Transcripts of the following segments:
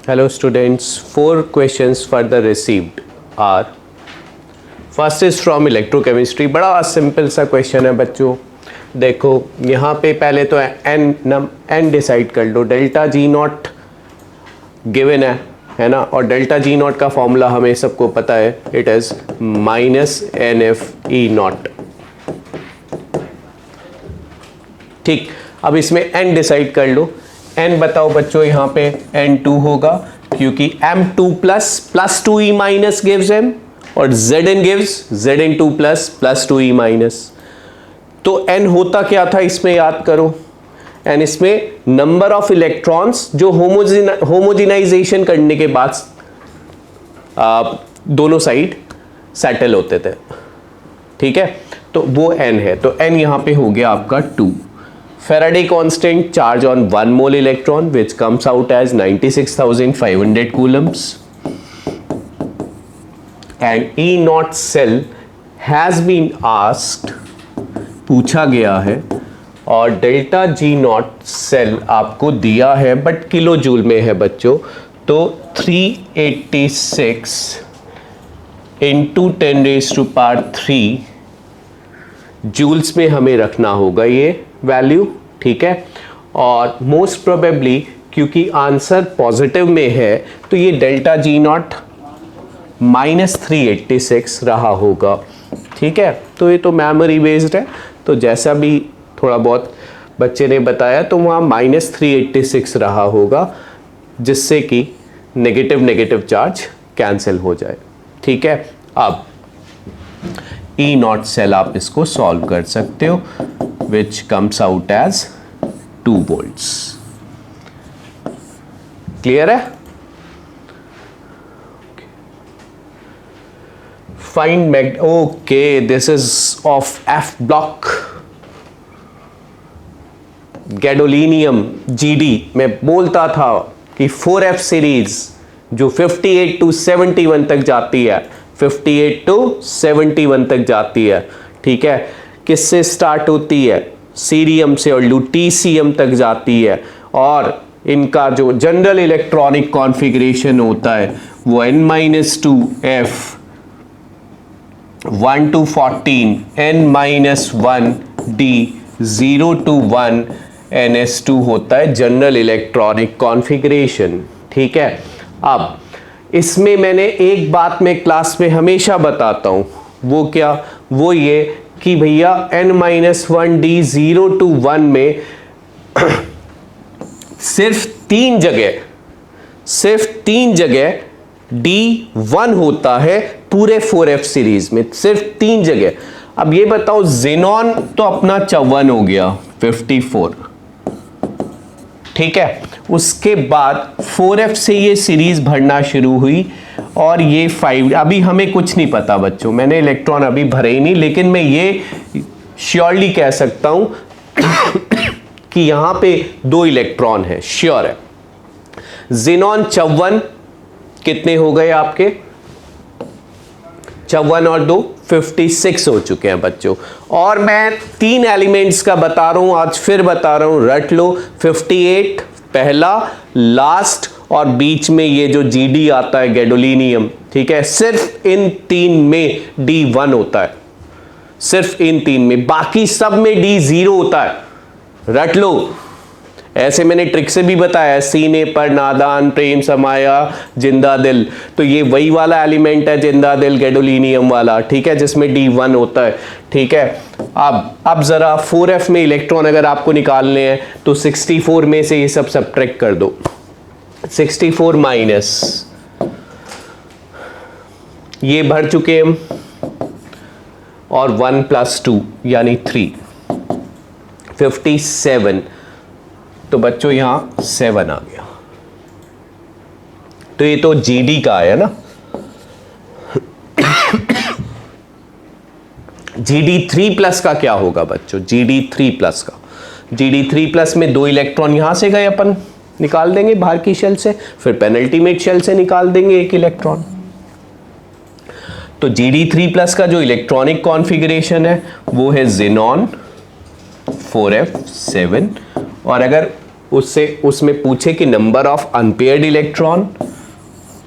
Hello students, 4 questions further received are, first is from electrochemistry। बड़ा simple सा question है बच्चों। देखो यहाँ पे पहले तो n डिसाइड कर लो। डेल्टा जी नॉट गिवन है ना, और डेल्टा जी नॉट का फॉर्मूला हमें सबको पता है, it is minus n F E naught. ठीक, अब इसमें n डिसाइड कर लो। n बताओ बच्चों, यहाँ पे n2 होगा क्योंकि m2 plus 2e minus gives m और zn gives zn2 plus 2e minus. तो n होता क्या था इसमें याद करो, n इसमें नंबर ऑफ इलेक्ट्रॉन्स जो होमोजेनाइजेशन करने के बाद दोनों साइड सेटल होते थे। ठीक है, तो वो n है, तो n यहां पे हो गया आपका 2। Faraday constant charge on 1 mole electron which comes out as 96,500 coulombs, and E naught cell has been asked, पूछा गया है, और डेल्टा जी नॉट सेल आपको दिया है बट किलो जूल में है बच्चों। तो 386 इंटू 10⁻³ जूल्स में हमें रखना होगा ये वैल्यू। ठीक है, और मोस्ट प्रोबेबली क्योंकि आंसर पॉजिटिव में है तो ये डेल्टा जी नॉट -386 रहा होगा। ठीक है, तो ये तो मेमोरी बेस्ड है, तो जैसा भी थोड़ा बहुत बच्चे ने बताया तो वहाँ -386 रहा होगा, जिससे कि नेगेटिव चार्ज कैंसिल हो जाए। ठीक है, अब ई नॉट सेल आप इसको सॉल्व कर सकते हो, which comes out as 2 volts। Clear है? Find okay, this is of F block gadolinium GD। मैं बोलता था कि 4F सीरीज जो 58 to 71 तक जाती है, 58 to 71 तक जाती है। ठीक है, किससे स्टार्ट होती है? सीरियम से, और लुटीशियम तक जाती है, और इनका जो जनरल इलेक्ट्रॉनिक कॉन्फ़िगरेशन होता है वो n-2f 1 to 14 n-1d 0 to 1 ns2 होता है जनरल इलेक्ट्रॉनिक कॉन्फ़िगरेशन। ठीक है, अब इसमें मैंने एक बात मैं क्लास में हमेशा बताता हूँ, वो क्या? वो ये कि भैया n-1d 0 to 1 में सिर्फ तीन जगह d1 होता है पूरे 4F सीरीज में, सिर्फ 3 जगह। अब ये बताओ, जेनॉन तो अपना 54 हो गया, 54। ठीक है, उसके बाद 4F से ये सीरीज भरना शुरू हुई, और ये 5। अभी हमें कुछ नहीं पता बच्चों, मैंने इलेक्ट्रॉन अभी भरे ही नहीं, लेकिन मैं ये श्योरली कह सकता हूं कि यहां पे 2 इलेक्ट्रॉन है, श्योर है। जेनॉन 54 कितने हो गए आपके? 54 और 2 56 हो चुके हैं बच्चों। और मैं 3 एलिमेंट्स का बता रहा हूं, आज फिर बता रहा हूं, रट लो। 58 पहला, लास्ट, और बीच में ये जो GD आता है गैडोलीनियम। ठीक है, सिर्फ इन 3 में D1 होता है, सिर्फ इन 3 में, बाकी सब में D0 होता है। रट लो, ऐसे मैंने ट्रिक से भी बताया, सीने पर नादान प्रेम समाया जिंदा दिल, तो ये वही वाला एलिमेंट है जिंदा दिल गैडोलीनियम वाला। ठीक है, जिसमें D1 होता है। ठीक है, अब जरा 4F में इलेक्ट्रॉन अगर आपको निकालने हैं तो 64 में से ये सब सब्ट्रैक्ट कर दो। 64 माइनस ये भर चुके हम, और 1 + 2 यानी 3, 57। तो बच्चों यहां 7 आ गया, तो ये तो GD का आया ना। GD3+ का क्या होगा बच्चों? GD3+ का, GD3+ में 2 इलेक्ट्रॉन यहां से गए, अपन निकाल देंगे बाहर की शेल से, फिर पेनल्टीमेट शेल से निकाल देंगे 1 इलेक्ट्रॉन। तो GD3+ का जो इलेक्ट्रॉनिक कॉन्फ़िगरेशन है वो है जेनॉन 4F7, और अगर उससे उसमें पूछे कि नंबर ऑफ अनपेयर्ड इलेक्ट्रॉन,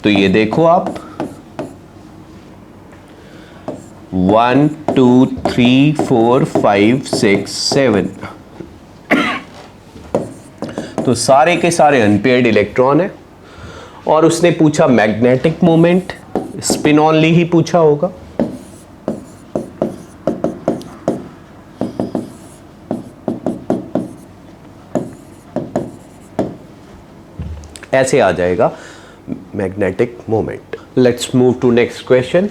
तो ये देखो आप 1 2 3 4 5 6 7, तो सारे के सारे अनपेयर्ड इलेक्ट्रॉन है। और उसने पूछा मैग्नेटिक मोमेंट, स्पिन ऑनली ही पूछा होगा। ऐसे आ जाएगा magnetic moment. Let's move to next question.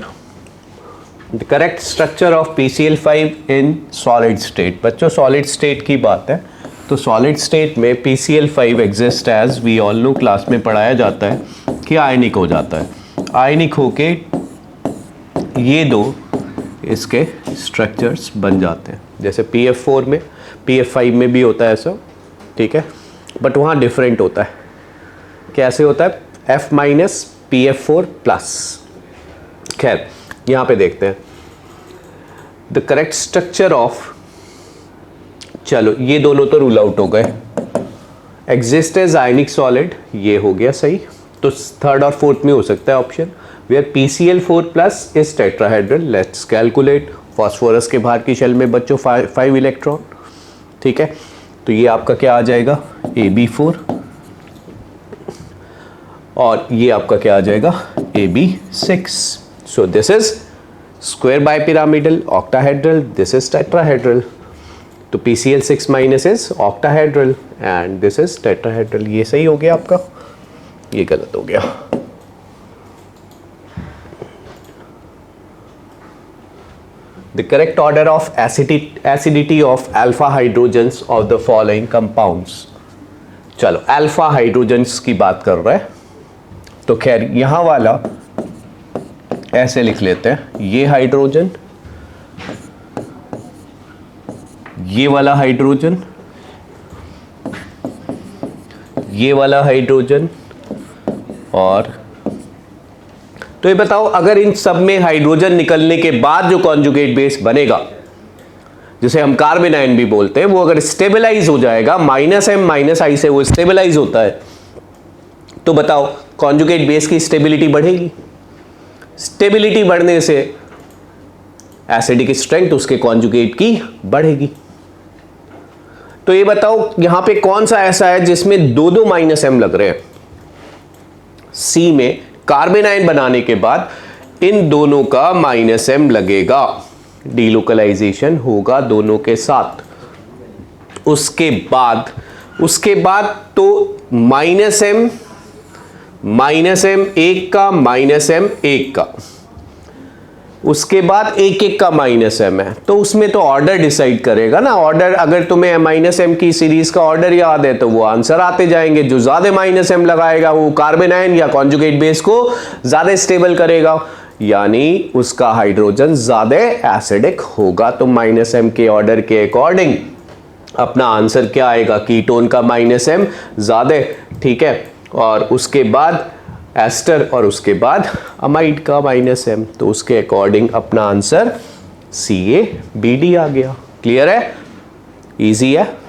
The correct structure of PCl5 in solid state. बच्चों सॉलिड स्टेट की बात है, तो सॉलिड स्टेट में PCl5 exist as we all know, class में पढ़ाया जाता है कि आयनिक हो जाता है। आयनिक होके ये दो इसके स्ट्रक्चर्स बन जाते हैं, जैसे PF4 में, PF5 में भी होता है ऐसा, ठीक है, बट वहाँ डिफरेंट होता है। कैसे होता है? F minus PF4 plus. खैर यहाँ पे देखते हैं द करेक्ट स्ट्रक्चर ऑफ, चलो ये दोनों तो रूल आउट हो गए। एग्जिस्ट एज आयनिक सॉलिड, ये हो गया सही, तो थर्ड और फोर्थ में हो सकता है option where PCl4 plus is tetrahedral. Let's calculate. Phosphorus के बाहर की शेल में बच्चों 5 इलेक्ट्रॉन, ठीक है, तो ये आपका क्या आ जाएगा AB4, और ये आपका क्या आ जाएगा AB6। So this is square bipyramidal octahedral, this is tetrahedral. तो PCl6 minus is octahedral and this is tetrahedral. ये सही हो गया आपका, ये गलत हो गया। The correct order of acidity of alpha hydrogens of the following compounds. चलो अल्फा हाइड्रोजन्स की बात कर रहे हैं, तो खैर यहां वाला ऐसे लिख लेते हैं, ये हाइड्रोजन, ये वाला हाइड्रोजन, ये वाला हाइड्रोजन, और तो ये बताओ अगर इन सब में हाइड्रोजन निकलने के बाद जो कॉन्जुगेट बेस बनेगा, जिसे हम कार्बन आयन भी बोलते हैं, वो अगर स्टेबलाइज हो जाएगा, -M -I से वो स्टेबलाइज होता है, तो बताओ कॉन्जुगेट बेस की स्टेबिलिटी बढ़ेगी। स्टेबिलिटी बढ़ने से एसिडिक स्ट्रेंथ उसके कॉन्जुगेट की बढ़ेगी। तो ये बताओ यहां पे कौन सा ऐसा है जिसमें दो -M लग रहे हैं। सी में कार्बन आयन बनाने के बाद इन दोनों का -M लगेगा, डीलोकलाइजेशन होगा दोनों के साथ। उसके बाद तो -M एक का, -M एक का, उसके बाद एक एक का -M है, तो उसमें तो ऑर्डर डिसाइड करेगा ना। ऑर्डर अगर तुम्हें -M की सीरीज का ऑर्डर याद है तो वो आंसर आते जाएंगे। जो ज्यादा -M लगाएगा वो कार्बन आयन या कॉन्जुगेट बेस को ज्यादा स्टेबल करेगा, यानी उसका हाइड्रोजन ज्यादा एसिडिक होगा। तो -M के ऑर्डर के अकॉर्डिंग अपना आंसर क्या आएगा? कीटोन का -M ज्यादा, ठीक है, और उसके बाद एस्टर और उसके बाद अमाइड का -M, तो उसके अकॉर्डिंग अपना आंसर CABD आ गया। क्लियर है? इजी है।